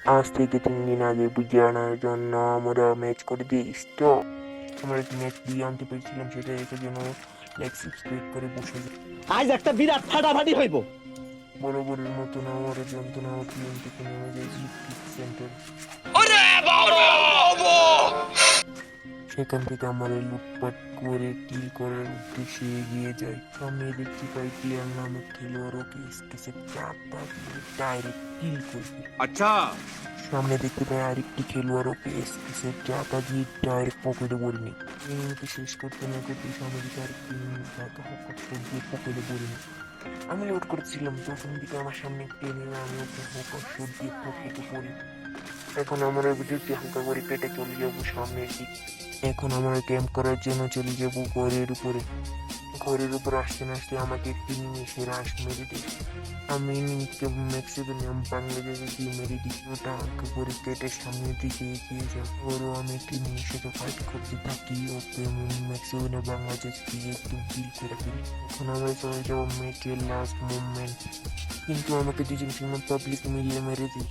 আজ থেকে 3 দিন আগে বুঝে আনার জন্য আমরা ম্যাচ করে দিয়ে স্টপ। আমরা একটি ম্যাচ দিয়ে আনতে পেরেছিলাম, সেটা এটার জন্য লাইক সাবস্ক্রাইব করে বসে যাই। আজ একটা বিরাট ফাটাফাটি হইব। বরাবরের মতন আমার যন্ত্রণা পিএম থেকে নেমে যায় জিপিক সেন্টার। সেখান থেকে আমার লুটপাট করে কিল করার উদ্দেশ্যে এগিয়ে যায়। সামনে দেখতে পাই প্লেয়ার নামক খেলোয়াড়কে স্কেচে চাপা দিয়ে ডাইরেক্ট কিল করবে। अच्छा সামনে দেখতে পাই আরেকটি খেলোয়াড়কে স্কেচে চাপা দিয়ে ডাইরেক্ট পকেটে ভরে নি। মিনিটে শেষ করতে না করতে সামনে দিকে আরেকটি মিনিট থাকে হকার দিয়ে পকেটে ভরে নি। আমি লোড করছিলাম, তখন দিকে আমার সামনে একটি এনিমি, আমি ওকে হকার শট দিয়ে পকেটে পড়ি। এখন আমরা ভিডিওটি হালকা করে কেটে চলে যাব সামনের দিক। এখন আমরা ক্যাম্প করার জন্য চলে যাব ঘরের উপরে। ঘরের উপর আসতে না আসতে আমাকে একটি নিমিষে রাশ মেরে দিই। আমি নিমিষকে ম্যাক্সিমাম বাংলাদেশে দিয়ে মেরে দিই। ওটা হালকা করে কেটে সামনের দিকে এগিয়ে যাব। ওরও আমি একটি নিমিষকে ফাইট করতে থাকি, ওকে ম্যাক্সিমাম বাংলাদেশ দিয়ে একদম কিল করে ফেলি। এখন আমরা চলে যাবো ম্যাচের লাস্ট মুভমেন্ট, কিন্তু আমাকে দুজন সিনেমা পাবলিক মিলিয়ে মেরে দিই।